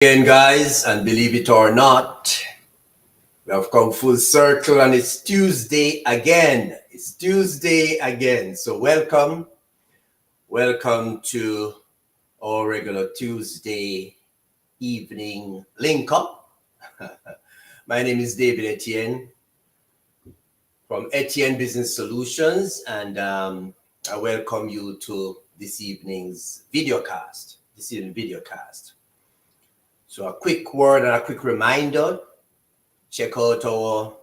Again, guys, and believe it or not, we have come full circle and it's Tuesday again. It's Tuesday again. So, welcome to our regular Tuesday evening link up. My name is David Etienne from Etienne Business Solutions, and I welcome you to this evening's videocast. So, a quick word and a quick reminder. Check out our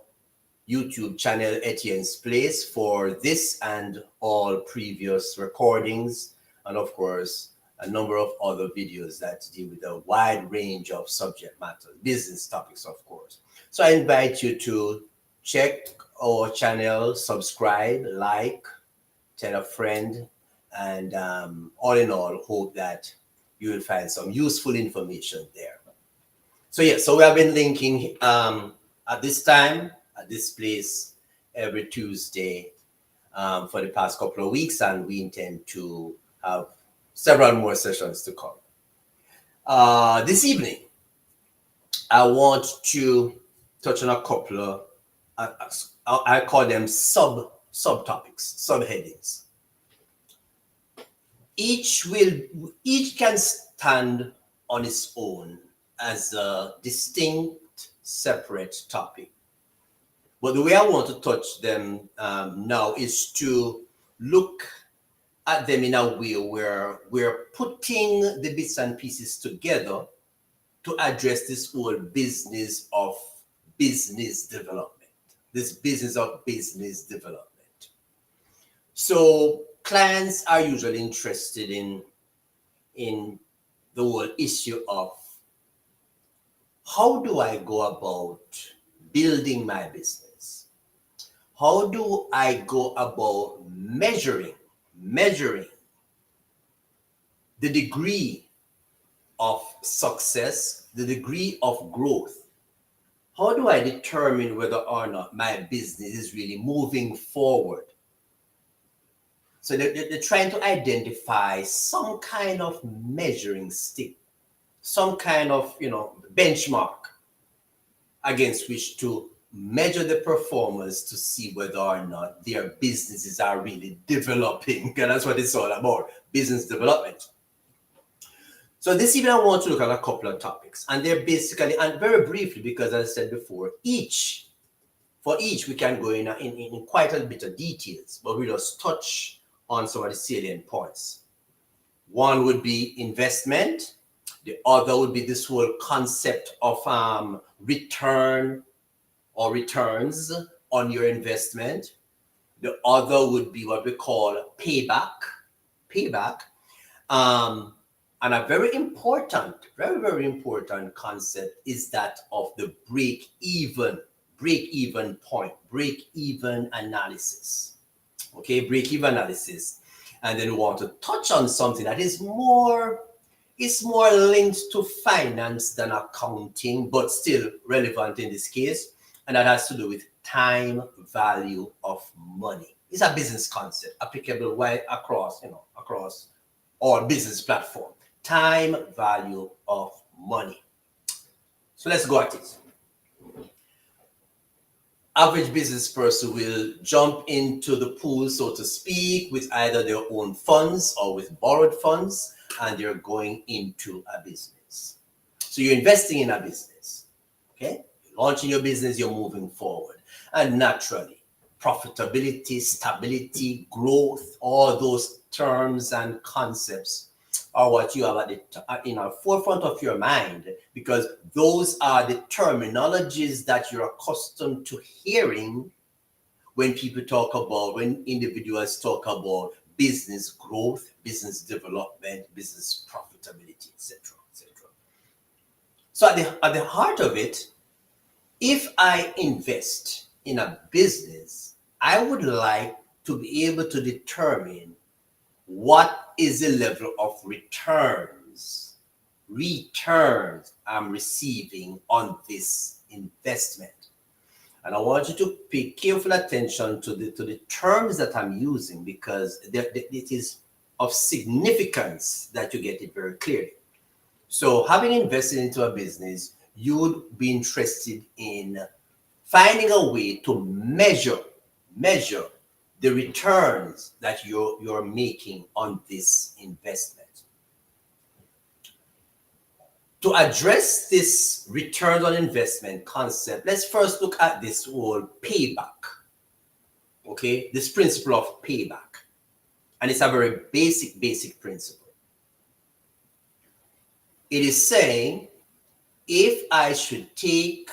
YouTube channel, Etienne's Place, for this and all previous recordings, and of course, a number of other videos that deal with a wide range of subject matter, business topics, of course. So I invite you to check our channel, subscribe, like, tell a friend, and all in all, hope that you will find some useful information there. So we have been linking at this time, at this place, every Tuesday for the past couple of weeks, and we intend to have several more sessions to come. This evening, I want to touch on a couple of, I call them subtopics, subheadings. Each can stand on its own as a distinct, separate topic. But the way I want to touch them now is to look at them in a way where we're putting the bits and pieces together to address this whole business of business development, So clients are usually interested in the whole issue of how do I go about building my business? How do I go about measuring the degree of success, the degree of growth? How do I determine whether or not my business is really moving forward? So they're trying to identify some kind of measuring stick, some kind of benchmark against which to measure the performance to see whether or not their businesses are really developing. And that's what it's all about, business development. So this evening I want to look at a couple of topics, and they're basically, and very briefly, because as I said before, for each we can go in quite a bit of details, but we'll just touch on some of the salient points. One would be investment. The other would be this whole concept of return or returns on your investment. The other would be what we call payback. And a very, very important concept is that of the break-even point, break-even analysis. Okay, break-even analysis. And then we want to touch on something that is more linked to finance than accounting, but still relevant in this case. And that has to do with time value of money. It's a business concept applicable right across all business platform. Time value of money. So let's go at it. Average business person will jump into the pool, so to speak, with either their own funds or with borrowed funds, and they're going into a business. So you're investing in a business, okay? You're launching your business, you're moving forward. And naturally, profitability, stability, growth, all those terms and concepts are what you have at the forefront of your mind, because those are the terminologies that you're accustomed to hearing when individuals talk about business growth, business development, business profitability, etc., etc. So at the heart of it, if I invest in a business, I would like to be able to determine what is the level of returns I'm receiving on this investment. And I want you to pay careful attention to the terms that I'm using, because it is of significance that you get it very clearly. So having invested into a business, you would be interested in finding a way to measure the returns that you're making on this investment. To address this return on investment concept, let's first look at this whole payback. Okay, this principle of payback. And it's a very basic principle. It is saying if I should take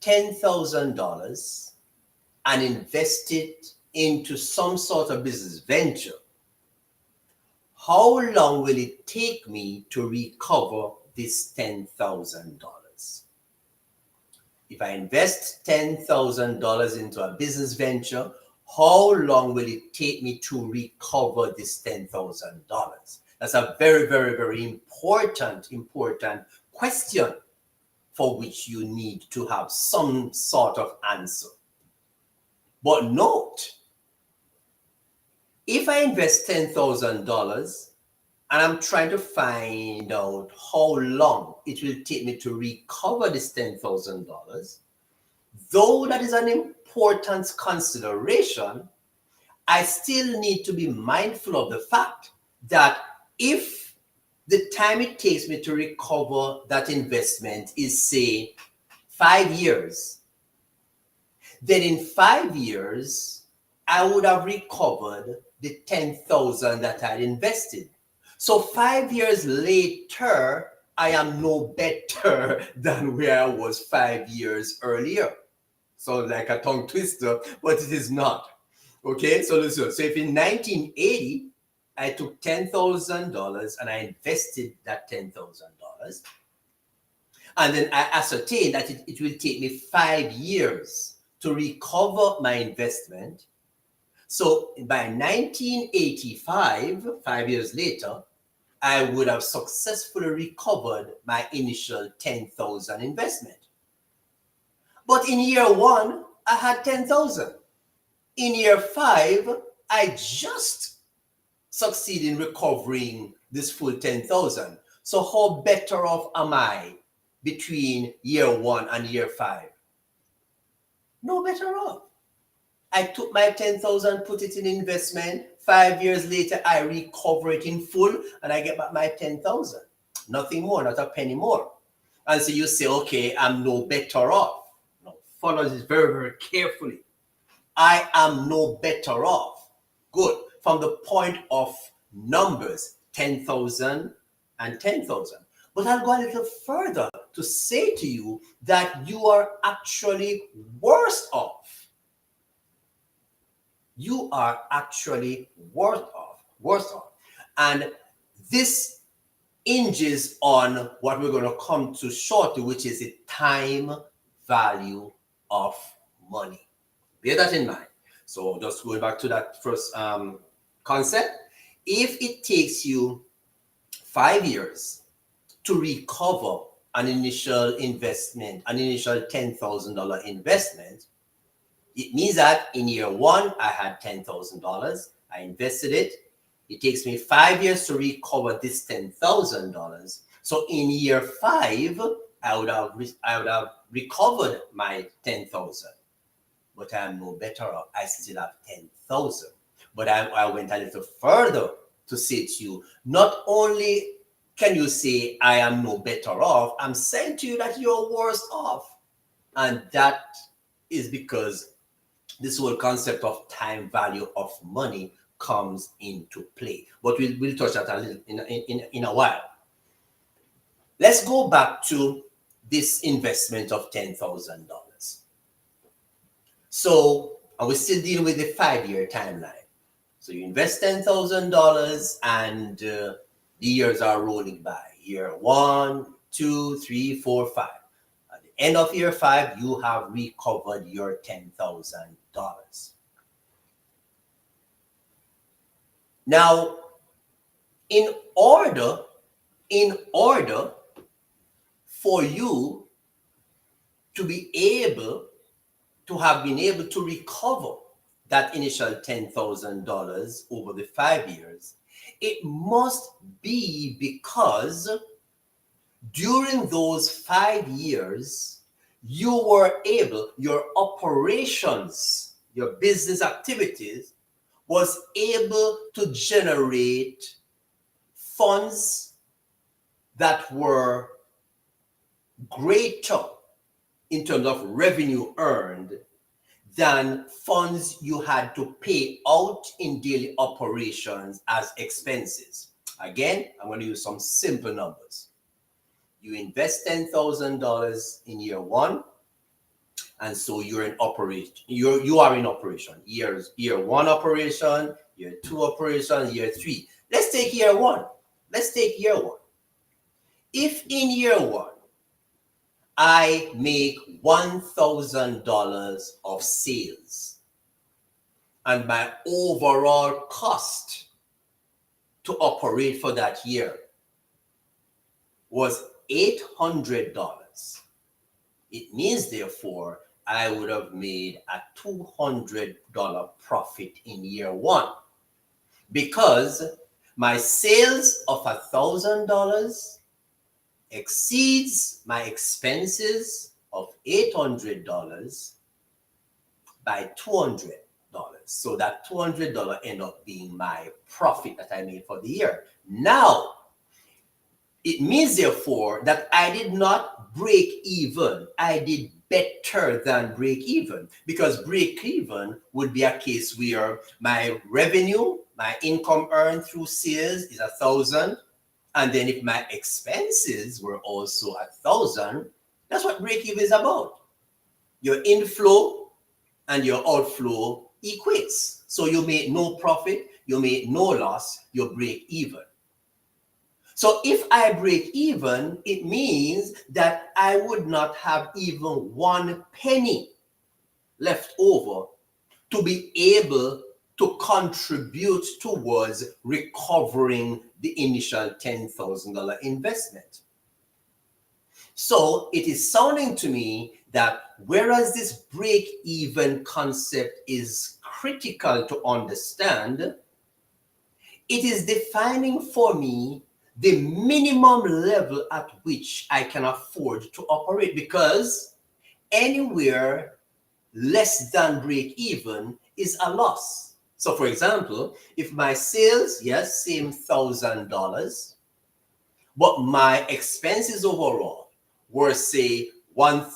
$10,000 and invest it into some sort of business venture, how long will it take me to recover this $10,000? If I invest $10,000 into a business venture, how long will it take me to recover this $10,000? That's a very important question for which you need to have some sort of answer. But note, if I invest $10,000 and I'm trying to find out how long it will take me to recover this $10,000, though that is an important consideration, I still need to be mindful of the fact that if the time it takes me to recover that investment is, say, 5 years, then in 5 years, I would have recovered the 10,000 that I invested. So 5 years later, I am no better than where I was 5 years earlier. So like a tongue twister, but it is not. Okay, so listen. So if in 1980, I took $10,000 and I invested that $10,000, and then I ascertained that it will take me 5 years to recover my investment. So by 1985, 5 years later, I would have successfully recovered my initial 10,000 investment. But in year one, I had 10,000. In year 5, I just succeeded in recovering this full 10,000. So how better off am I between year 1 and year 5? No better off. I took my 10,000, put it in investment. 5 years later, I recover it in full and I get back my 10,000. Nothing more, not a penny more. And so you say, okay, I'm no better off. No, follow this very carefully. I am no better off. Good. From the point of numbers, 10,000 and 10,000. But I'll go a little further to say to you that you are actually worse off. You are actually worse off. And this hinges on what we're going to come to shortly, which is the time value of money. Bear that in mind. So just going back to that first concept, if it takes you 5 years to recover an initial investment, an initial $10,000 investment, it means that in year 1, I had $10,000. I invested it. It takes me 5 years to recover this $10,000. So in year 5, I would have recovered my 10,000. But I am no better off. I still have 10,000. But I went a little further to say to you, not only can you say I am no better off, I'm saying to you that you're worse off. And that is because this whole concept of time value of money comes into play. But we'll touch that a little in a while. Let's go back to this investment of $10,000. So, and we're still dealing with the 5-year timeline. So you invest $10,000 and the years are rolling by. Year 1, 2, 3, 4, 5. At the end of year 5, you have recovered your $10,000. Now, in order for you to be able to have been able to recover that initial $10,000 over the 5 years, it must be because during those 5 years, you were able, your operations, your business activities was able to generate funds that were greater in terms of revenue earned than funds you had to pay out in daily operations as expenses. Again, I'm going to use some simple numbers. You invest $10,000 in year one, and so you're in operation. You are in operation. Year one operation, year two operation, year three. Let's take year one. If in year one I make $1,000 of sales, and my overall cost to operate for that year was $800. It means, therefore, I would have made a $200 profit in year one, because my sales of $1,000 exceeds my expenses of $800 by $200. So that $200 end up being my profit that I made for the year. Now, it means, therefore, that I did not break even. I did better than break even, because break even would be a case where my revenue, my income earned through sales is 1,000. And then if my expenses were also 1,000, that's what break even is about. Your inflow and your outflow equates. So you make no profit, you make no loss, you break even. So if I break even, it means that I would not have even 1 penny left over to be able to contribute towards recovering the initial $10,000 investment. So it is sounding to me that whereas this break-even concept is critical to understand, it is defining for me the minimum level at which I can afford to operate, because anywhere less than break even is a loss. So for example, if my sales, yes, same $1,000, but my expenses overall were say I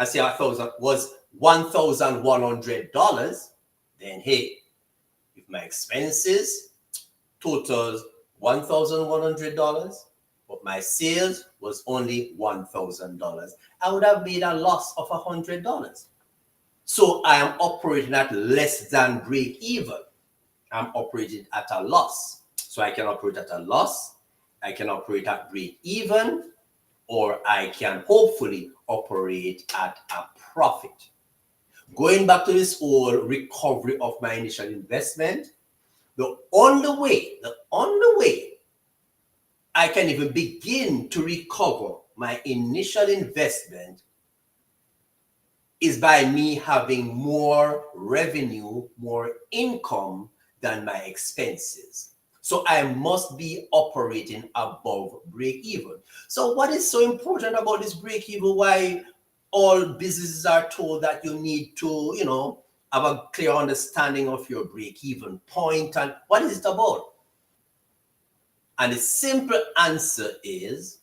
say 1,000 was $1,100, then hey, if my expenses totals $1,100, but my sales was only $1,000, I would have made a loss of $100. So I am operating at less than break even. I'm operating at a loss. So I can operate at a loss, I can operate at break even, or I can hopefully operate at a profit. Going back to this whole recovery of my initial investment, the only way I can even begin to recover my initial investment is by me having more revenue, more income than my expenses. So I must be operating above break even. So what is so important about this break even? Why all businesses are told that you need to, have a clear understanding of your break even point, and what is it about? And the simple answer is,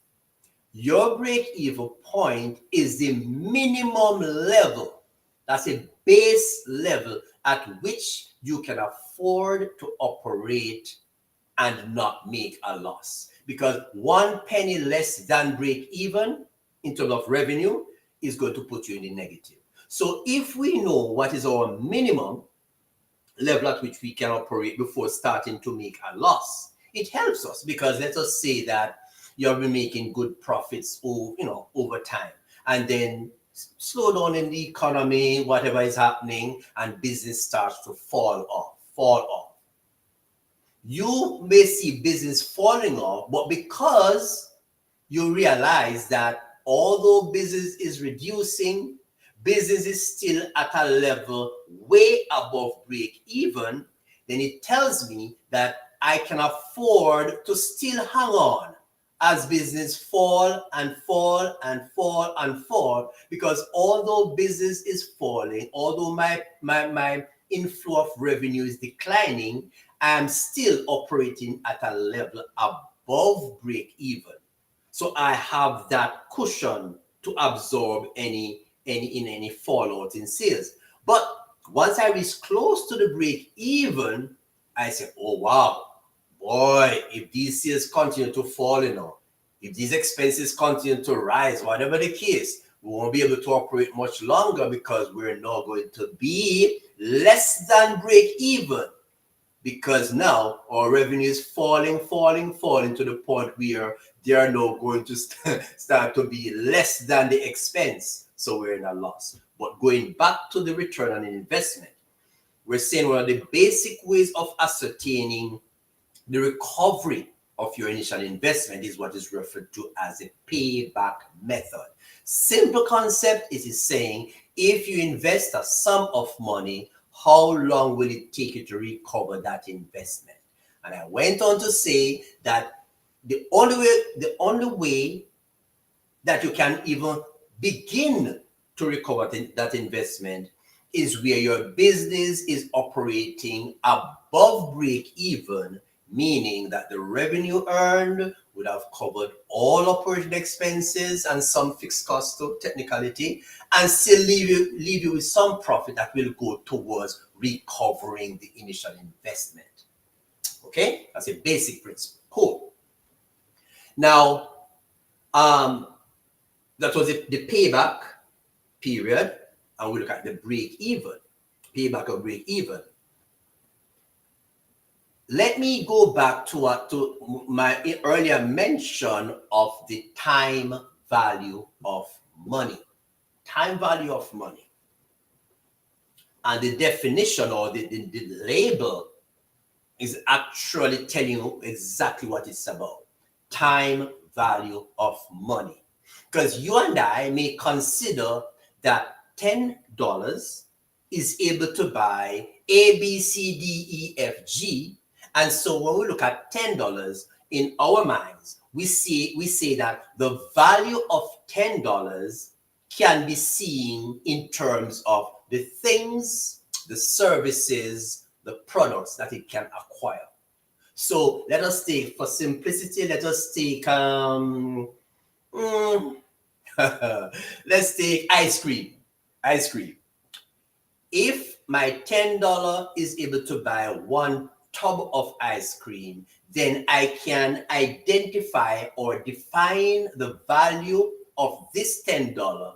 your break-even point is the minimum level. That's a base level at which you can afford to operate and not make a loss. Because 1 penny less than break-even in terms of revenue is going to put you in the negative. So if we know what is our minimum level at which we can operate before starting to make a loss, it helps us, because let us say that you'll be making good profits over time, and then slow down in the economy, whatever is happening, and business starts to fall off. You may see business falling off, but because you realize that although business is reducing, business is still at a level way above break even, then it tells me that I can afford to still hang on as business fall and fall and fall and fall, because although business is falling, although my inflow of revenue is declining, I'm still operating at a level above break even. So I have that cushion to absorb any fallout in sales. But once I reach close to the break even, I say, oh wow, boy, if these sales continue to fall, if these expenses continue to rise, whatever the case, we won't be able to operate much longer, because we're now going to be less than break even, because now our revenue is falling to the point where they are now going to start to be less than the expense. So we're in a loss. But going back to the return on investment, we're saying one of the basic ways of ascertaining the recovery of your initial investment is what is referred to as a payback method. Simple concept is saying, if you invest a sum of money, how long will it take you to recover that investment? And I went on to say that the only way that you can even begin to recover that investment is where your business is operating above break even, meaning that the revenue earned would have covered all operating expenses and some fixed costs to technicality, and still leave you with some profit that will go towards recovering the initial investment. Okay, that's a basic principle. Cool. Now, that was the payback period, and we look at the break even, payback or break even. Let me go back to my earlier mention of the time value of money. Time value of money. And the definition, or the label, is actually telling you exactly what it's about. Time value of money. Because you and I may consider that $10 is able to buy A, B, C, D, E, F, G. And so when we look at $10 in our minds, we say that the value of $10 can be seen in terms of the things, the services, the products that it can acquire. So let us take, for simplicity, let us take let's take ice cream. Ice cream. If my $10 is able to buy one tub of ice cream, then I can identify or define the value of this $10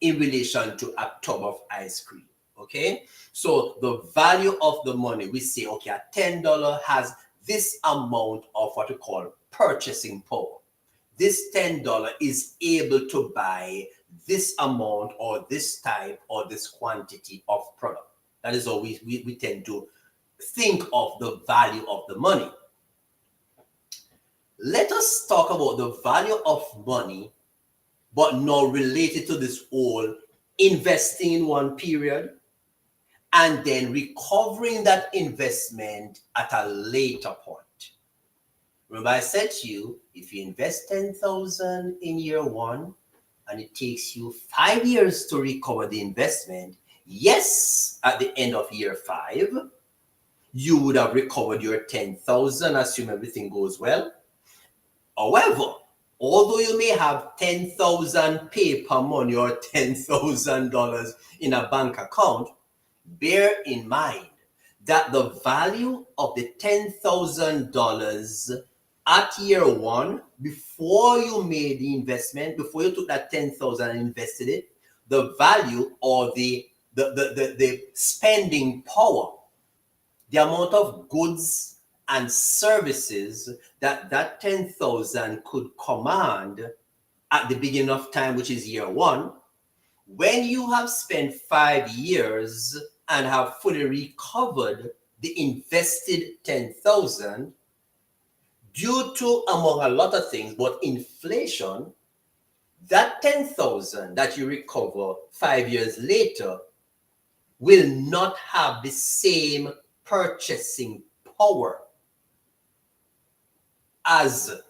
in relation to a tub of ice cream. Okay, so the value of the money, we say, okay, a $10 has this amount of what we call purchasing power. This $10 is able to buy this amount or this type or this quantity of product. That is how we tend to think of the value of the money. Let us talk about the value of money, but not related to this whole investing in one period and then recovering that investment at a later point. Remember, I said to you, if you invest 10,000 in year one and it takes you 5 years to recover the investment, yes, at the end of year 5, you would have recovered your 10,000, assume everything goes well. However, although you may have 10,000 paper money or $10,000 in a bank account, bear in mind that the value of the $10,000 at year one, before you made the investment, before you took that 10,000 and invested it, the value or the spending power, the amount of goods and services that 10,000 could command at the beginning of time, which is year one, when you have spent 5 years and have fully recovered the invested 10,000, due to, among a lot of things, but inflation, that 10,000 that you recover 5 years later will not have the same purchasing power as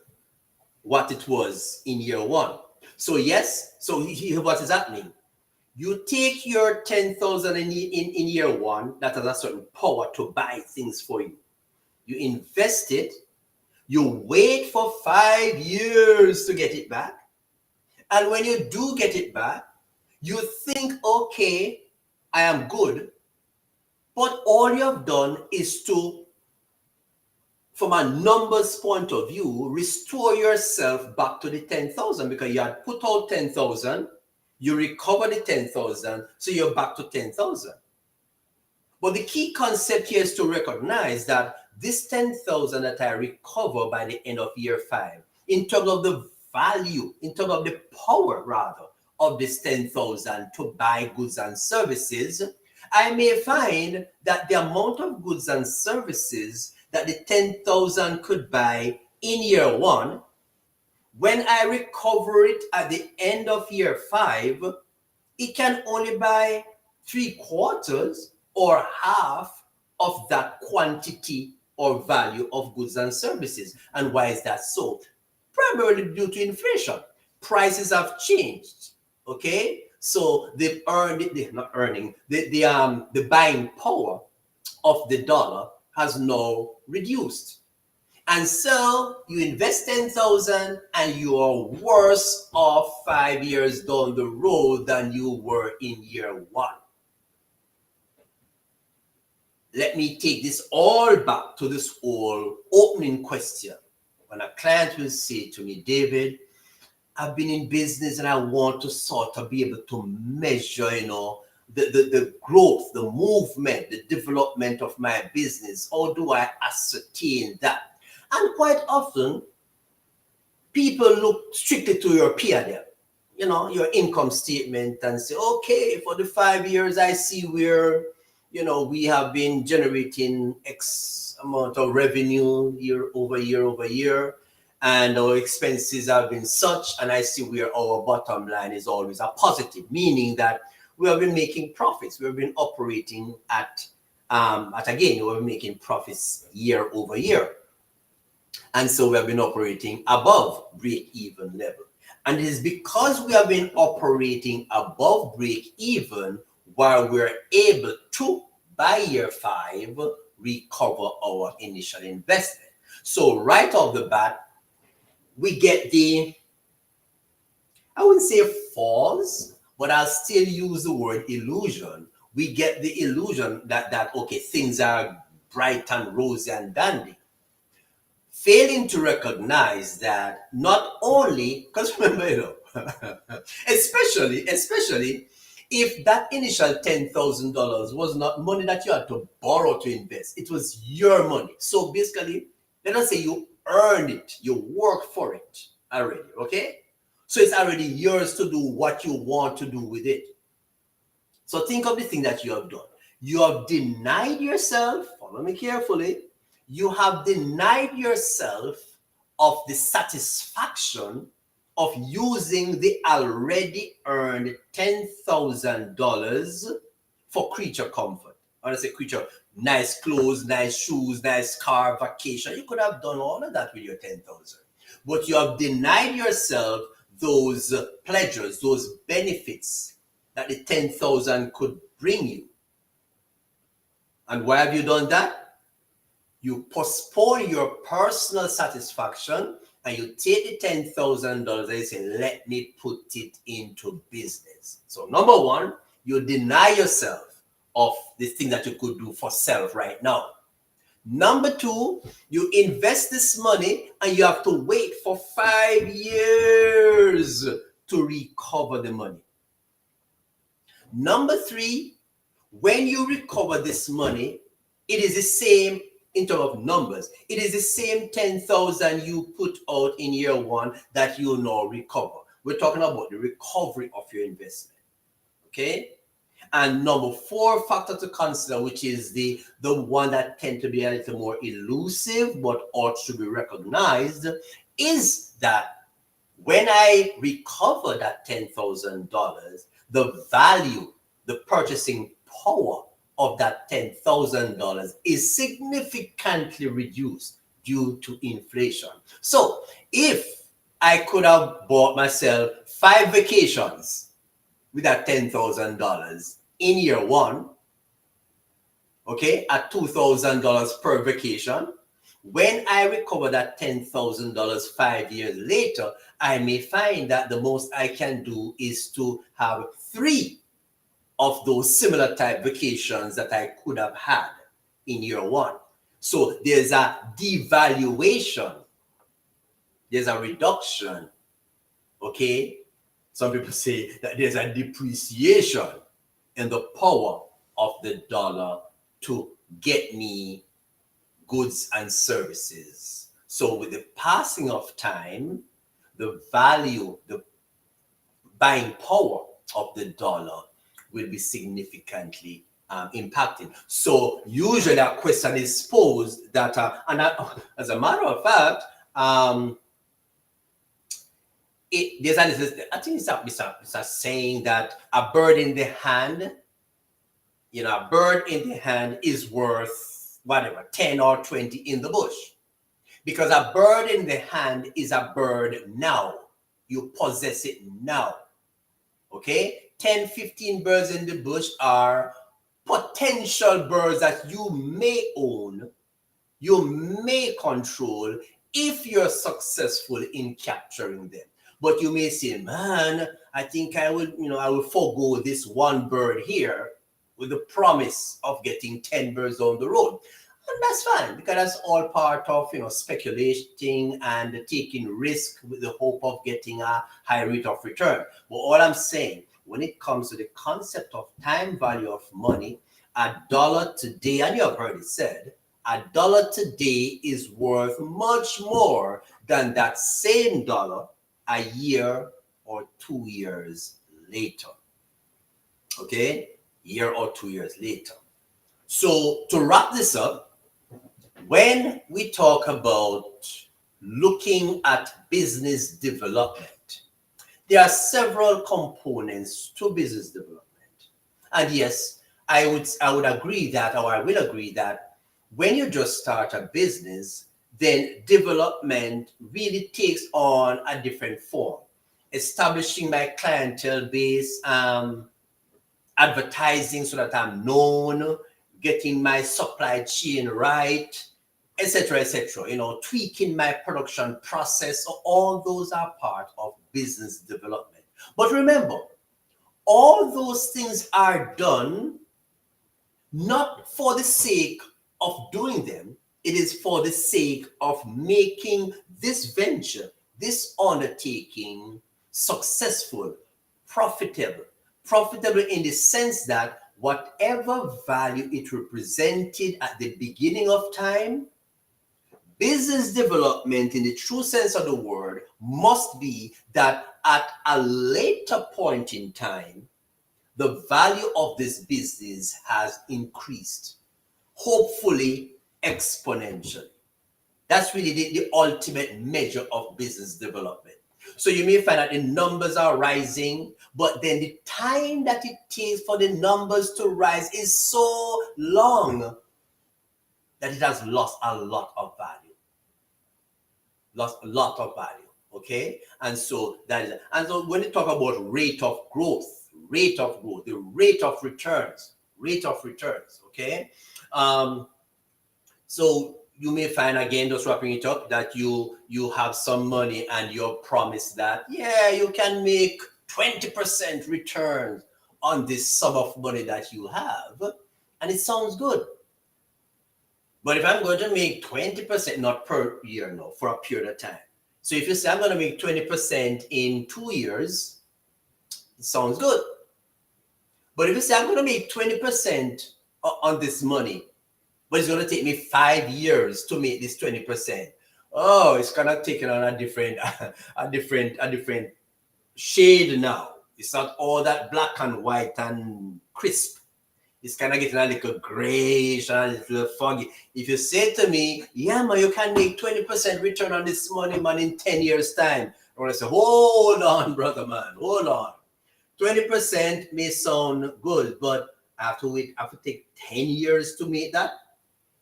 what it was in year one. So yes, so what is happening? You take your 10,000 in year one that has a certain power to buy things for you. You invest it, you wait for 5 years to get it back. And when you do get it back, you think, okay, I am good. But all you have done is to, from a numbers point of view, restore yourself back to the 10,000 because you had put out 10,000, you recover the 10,000, so you're back to 10,000. But the key concept here is to recognize that this 10,000 that I recover by the end of year 5, in terms of the value, in terms of the power rather, of this 10,000 to buy goods and services, I may find that the amount of goods and services that the 10,000 could buy in year 1, when I recover it at the end of year 5, it can only buy 3/4 or half of that quantity or value of goods and services. And why is that so? Primarily due to inflation. Prices have changed. Okay, so the buying power of the dollar has now reduced. And so you invest 10,000 and you are worse off 5 years down the road than you were in year 1. Let me take this all back to this whole opening question. When a client will say to me, David, I've been in business and I want to sort of be able to measure, the growth, the movement, the development of my business. How do I ascertain that? And quite often, people look strictly to your P&L, your income statement, and say, okay, for the 5 years, I see where, we have been generating X amount of revenue year over year, and our expenses have been such, and I see where our bottom line is always a positive, meaning that we have been making profits. We've been operating we're making profits year over year. And so we have been operating above break-even level. And it is because we have been operating above break-even while we're able to, by year 5, recover our initial investment. So right off the bat, we get I wouldn't say false, but I'll still use the word illusion. We get the illusion that okay, things are bright and rosy and dandy. Failing to recognize that not only, because remember, especially if that initial $10,000 was not money that you had to borrow to invest, it was your money. So basically, let us say you earned it, you work for it already, okay? So it's already yours to do what you want to do with it. So think of the thing that you have done. You have denied yourself, follow me carefully, you have denied yourself of the satisfaction of using the already earned $10,000 for creature comfort. When I say creature, nice clothes, nice shoes, nice car, vacation. You could have done all of that with your 10,000. But you have denied yourself those pleasures, those benefits that the 10,000 could bring you. And why have you done that? You postpone your personal satisfaction and you take the $10,000 and you say, let me put it into business. So number one, you deny yourself of the thing that you could do for self right now. Number two, you invest this money and you have to wait for 5 years to recover the money. Number three, when you recover this money, it is the same in terms of numbers. It is the same 10,000 you put out in year 1 that you now recover. We're talking about the recovery of your investment. Okay? And number 4 factor to consider, which is the one that tends to be a little more elusive but ought to be recognized, is that when I recover that $10,000, the value, the purchasing power of that $10,000 is significantly reduced due to inflation. So if I could have bought myself 5 vacations with that $10,000 in year one, okay, at $2,000 per vacation. When I recover that $10,000 5 years later, I may find that the most I can do is to have 3 of those similar type vacations that I could have had in year one. So there's a devaluation, there's a reduction, okay? Some people say that there's a depreciation in the power of the dollar to get me goods and services. So with the passing of time, the value, the buying power of the dollar will be significantly impacted. So usually a question is posed that, as a matter of fact, there's I think it's a saying that a bird in the hand, a bird in the hand is worth whatever, 10 or 20 in the bush. Because a bird in the hand is a bird now. You possess it now. Okay? 10, 15 birds in the bush are potential birds that you may own, you may control if you're successful in capturing them. But you may say, man, I think I will forego this one bird here with the promise of getting 10 birds down the road. And that's fine, because that's all part of speculating and taking risk with the hope of getting a high rate of return. But all I'm saying, when it comes to the concept of time value of money, a dollar today, and you have heard it said, a dollar today is worth much more than that same dollar a year or 2 years later. Okay? Year or 2 years later. So to wrap this up, when we talk about looking at business development, there are several components to business development. And yes, I would agree that, or I will agree that when you just start a business, then development really takes on a different form. Establishing my clientele base, advertising so that I'm known, getting my supply chain right, etc., tweaking my production process. So all those are part of business development. But remember, all those things are done not for the sake of doing them. It is for the sake of making this venture, this undertaking successful, profitable. Profitable in the sense that whatever value it represented at the beginning of time, business development in the true sense of the word must be that at a later point in time, the value of this business has increased, hopefully exponentially. That's really the ultimate measure of business development. So you may find that the numbers are rising, but then the time that it takes for the numbers to rise is so long that it has lost a lot of value. Lost a lot of value. Okay? And so when you talk about rate of growth, the rate of returns, okay? So you may find, again, just wrapping it up, that you have some money and you're promised that, yeah, you can make 20% returns on this sum of money that you have. And it sounds good. But if I'm going to make 20%, not per year, no, for a period of time. So if you say I'm going to make 20% in 2 years, it sounds good. But if you say I'm going to make 20% on this money, but it's going to take me 5 years to make this 20%. Oh, it's kind of taking on a different shade now. It's not all that black and white and crisp. It's kind of getting a little grayish and a little foggy. If you say to me, yeah, man, you can make 20% return on this money, man, in 10 years' time. I want to say, hold on, brother, man, hold on. 20% may sound good, but I have to take 10 years to make that.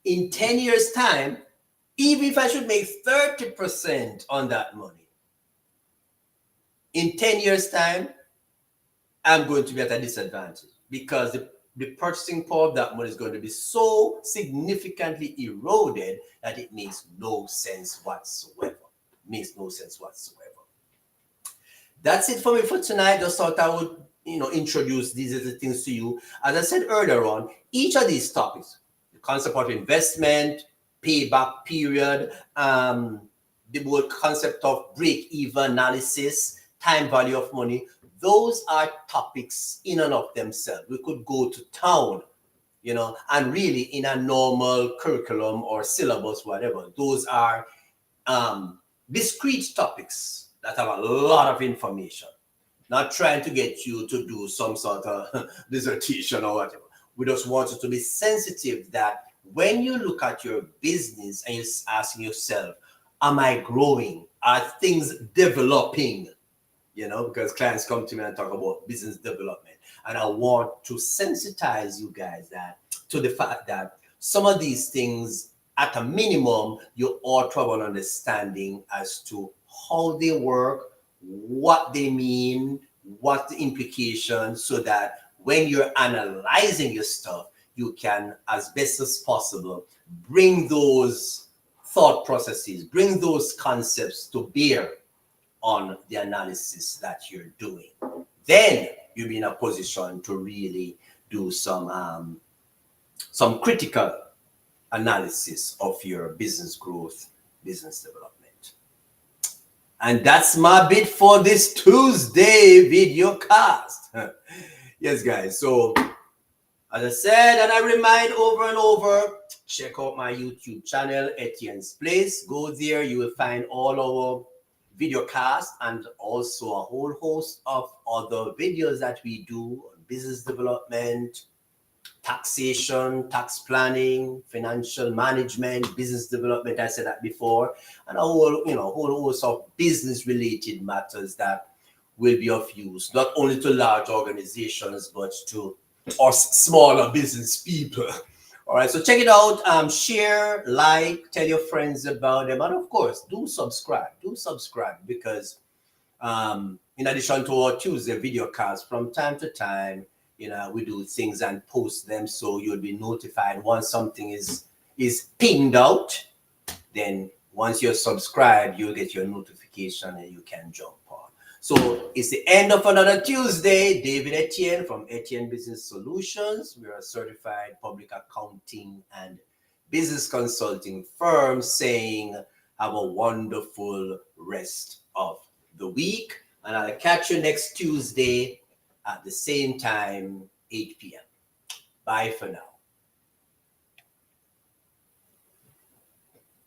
In 10 years' time, even if I should make 30% on that money, In 10 years' time, I'm going to be at a disadvantage because the purchasing power of that money is going to be so significantly eroded that it makes no sense whatsoever. Makes no sense whatsoever. That's it for me for tonight. Just thought I would, introduce these other things to you. As I said earlier on, each of these topics, the concept of investment, payback period, the whole concept of break-even analysis, time value of money, those are topics in and of themselves. We could go to town, and really in a normal curriculum or syllabus, whatever, those are discrete topics that have a lot of information. Not trying to get you to do some sort of dissertation or whatever. We just want you to be sensitive that when you look at your business and you're asking yourself, am I growing? Are things developing? Because clients come to me and talk about business development. And I want to sensitize you guys to the fact that some of these things, at a minimum, you ought to have an understanding as to how they work, what they mean, what the implications, so that when you're analyzing your stuff, you can, as best as possible, bring those thought processes, bring those concepts to bear on the analysis that you're doing. Then you'll be in a position to really do some critical analysis of your business growth, business development. And that's my bit for this Tuesday video cast. Yes, guys. So, as I said, and I remind over and over, check out my YouTube channel, Etienne's Place. Go there. You will find all our video cast and also a whole host of other videos that we do on business development, taxation, tax planning, financial management, business development. I said that before, and a whole host of business related matters that will be of use, not only to large organizations, but to us smaller business people. All right, so check it out. Share, like, tell your friends about them, and of course, do subscribe. Do subscribe because, in addition to our Tuesday video casts, from time to time, we do things and post them, so you'll be notified once something is pinged out. Then once you're subscribed, you'll get your notification and you can jump on. So it's the end of another Tuesday. David Etienne from Etienne Business Solutions. We're a certified public accounting and business consulting firm, saying have a wonderful rest of the week. And I'll catch you next Tuesday at the same time, 8 p.m. Bye for now.